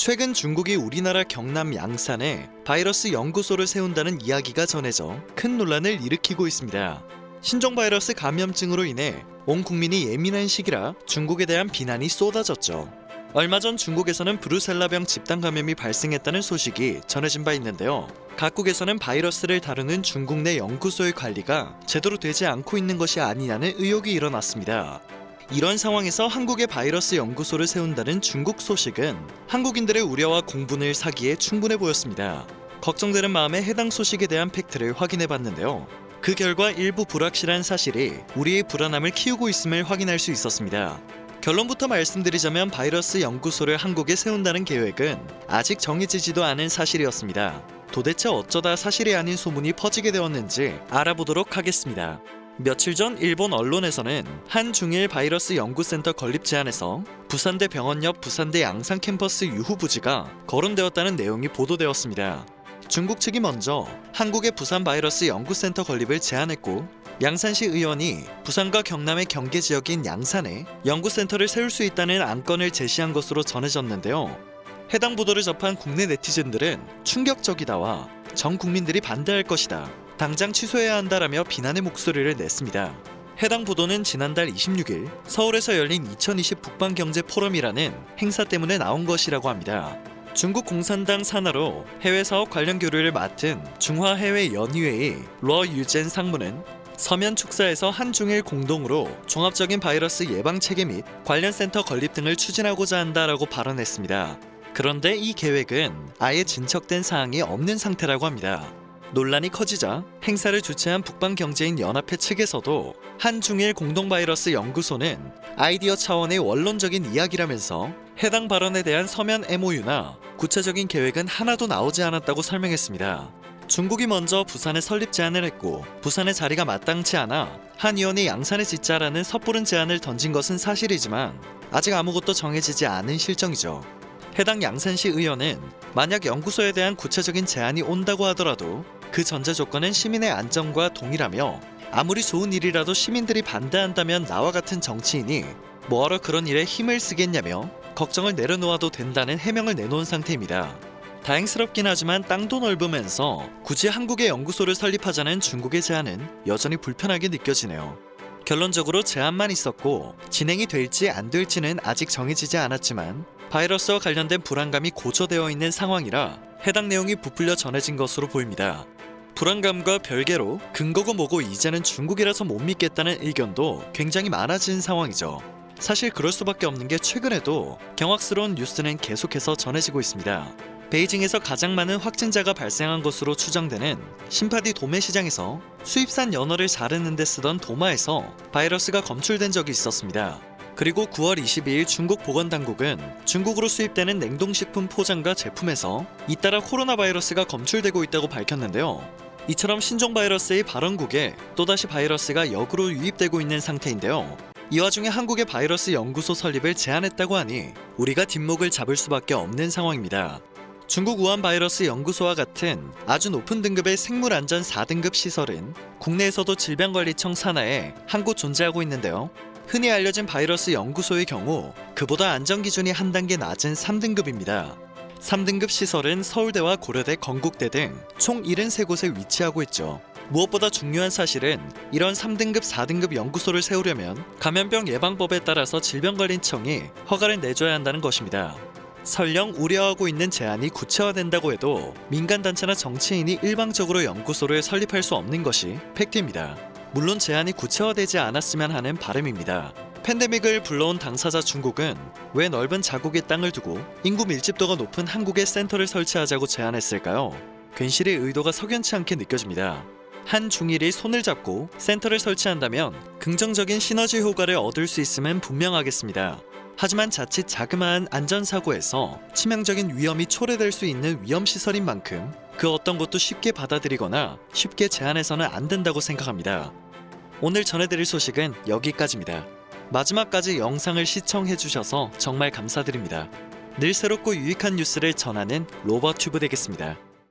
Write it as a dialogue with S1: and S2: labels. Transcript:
S1: 최근 중국이 우리나라 경남 양산에 바이러스 연구소를 세운다는 이야기가 전해져 큰 논란을 일으키고 있습니다. 신종 바이러스 감염증으로 인해 온 국민이 예민한 시기라 중국에 대한 비난이 쏟아졌죠. 얼마 전 중국에서는 브루셀라병 집단 감염이 발생했다는 소식이 전해진 바 있는데요. 각국에서는 바이러스를 다루는 중국 내 연구소의 관리가 제대로 되지 않고 있는 것이 아니냐는 의혹이 일어났습니다. 이런 상황에서 한국의 바이러스 연구소를 세운다는 중국 소식은 한국인들의 우려와 공분을 사기에 충분해 보였습니다. 걱정되는 마음에 해당 소식에 대한 팩트를 확인해 봤는데요. 그 결과 일부 불확실한 사실이 우리의 불안함을 키우고 있음을 확인할 수 있었습니다. 결론부터 말씀드리자면 바이러스 연구소를 한국에 세운다는 계획은 아직 정해지지도 않은 사실이었습니다. 도대체 어쩌다 사실이 아닌 소문이 퍼지게 되었는지 알아보도록 하겠습니다. 며칠 전 일본 언론에서는 한중일 바이러스 연구센터 건립 제안에서 부산대 병원 옆 부산대 양산 캠퍼스 유후 부지가 거론되었다는 내용이 보도되었습니다. 중국 측이 먼저 한국의 부산 바이러스 연구센터 건립을 제안했고 양산시 의원이 부산과 경남의 경계 지역인 양산에 연구센터를 세울 수 있다는 안건을 제시한 것으로 전해졌는데요. 해당 보도를 접한 국내 네티즌들은 충격적이다와 전 국민들이 반대할 것이다, 당장 취소해야 한다라며 비난의 목소리를 냈습니다. 해당 보도는 지난달 26일 서울에서 열린 2020 북방경제포럼이라는 행사 때문에 나온 것이라고 합니다. 중국 공산당 산하로 해외 사업 관련 교류를 맡은 중화해외연의회의 러 유젠 상무는 서면 축사에서 한중일 공동으로 종합적인 바이러스 예방 체계 및 관련 센터 건립 등을 추진하고자 한다라고 발언했습니다. 그런데 이 계획은 아예 진척된 사항이 없는 상태라고 합니다. 논란이 커지자 행사를 주최한 북방경제인연합회 측에서도 한중일 공동바이러스 연구소는 아이디어 차원의 원론적인 이야기라면서 해당 발언에 대한 서면 MOU나 구체적인 계획은 하나도 나오지 않았다고 설명했습니다. 중국이 먼저 부산에 설립 제안을 했고 부산의 자리가 마땅치 않아 한 의원이 양산에 짓자라는 섣부른 제안을 던진 것은 사실이지만 아직 아무것도 정해지지 않은 실정이죠. 해당 양산시 의원은 만약 연구소에 대한 구체적인 제안이 온다고 하더라도 그 전제 조건은 시민의 안전과 동일하며 아무리 좋은 일이라도 시민들이 반대한다면 나와 같은 정치인이 뭐하러 그런 일에 힘을 쓰겠냐며 걱정을 내려놓아도 된다는 해명을 내놓은 상태입니다. 다행스럽긴 하지만 땅도 넓으면서 굳이 한국의 연구소를 설립하자는 중국의 제안은 여전히 불편하게 느껴지네요. 결론적으로 제안만 있었고 진행이 될지 안 될지는 아직 정해지지 않았지만 바이러스와 관련된 불안감이 고조되어 있는 상황이라 해당 내용이 부풀려 전해진 것으로 보입니다. 불안감과 별개로 근거고 뭐고 이제는 중국이라서 못 믿겠다는 의견도 굉장히 많아진 상황이죠. 사실 그럴 수밖에 없는 게 최근에도 경악스러운 뉴스는 계속해서 전해지고 있습니다. 베이징에서 가장 많은 확진자가 발생한 것으로 추정되는 신파디 도매 시장에서 수입산 연어를 자르는 데 쓰던 도마에서 바이러스가 검출된 적이 있었습니다. 그리고 9월 22일 중국 보건당국은 중국으로 수입되는 냉동식품 포장과 제품에서 잇따라 코로나 바이러스가 검출되고 있다고 밝혔는데요. 이처럼 신종 바이러스의 발원국에 또다시 바이러스가 역으로 유입되고 있는 상태인데요. 이 와중에 한국의 바이러스 연구소 설립을 제안했다고 하니 우리가 뒷목을 잡을 수밖에 없는 상황입니다. 중국 우한 바이러스 연구소와 같은 아주 높은 등급의 생물안전 4등급 시설은 국내에서도 질병관리청 산하에 한 곳 존재하고 있는데요. 흔히 알려진 바이러스 연구소의 경우 그보다 안전기준이 한 단계 낮은 3등급입니다. 3등급 시설은 서울대와 고려대, 건국대 등 총 73곳에 위치하고 있죠. 무엇보다 중요한 사실은 이런 3등급, 4등급 연구소를 세우려면 감염병 예방법에 따라서 질병관리청이 허가를 내줘야 한다는 것입니다. 설령 우려하고 있는 제안이 구체화된다고 해도 민간단체나 정치인이 일방적으로 연구소를 설립할 수 없는 것이 팩트입니다. 물론 제안이 구체화되지 않았으면 하는 바람입니다. 팬데믹을 불러온 당사자 중국은 왜 넓은 자국의 땅을 두고 인구 밀집도가 높은 한국에 센터를 설치하자고 제안했을까요? 괜시리 의도가 석연치 않게 느껴집니다. 한중일이 손을 잡고 센터를 설치한다면 긍정적인 시너지 효과를 얻을 수 있음은 분명하겠습니다. 하지만 자칫 자그마한 안전사고에서 치명적인 위험이 초래될 수 있는 위험시설인 만큼 그 어떤 것도 쉽게 받아들이거나 쉽게 제안해서는 안 된다고 생각합니다. 오늘 전해드릴 소식은 여기까지입니다. 마지막까지 영상을 시청해주셔서 정말 감사드립니다. 늘 새롭고 유익한 뉴스를 전하는 로버튜브 되겠습니다.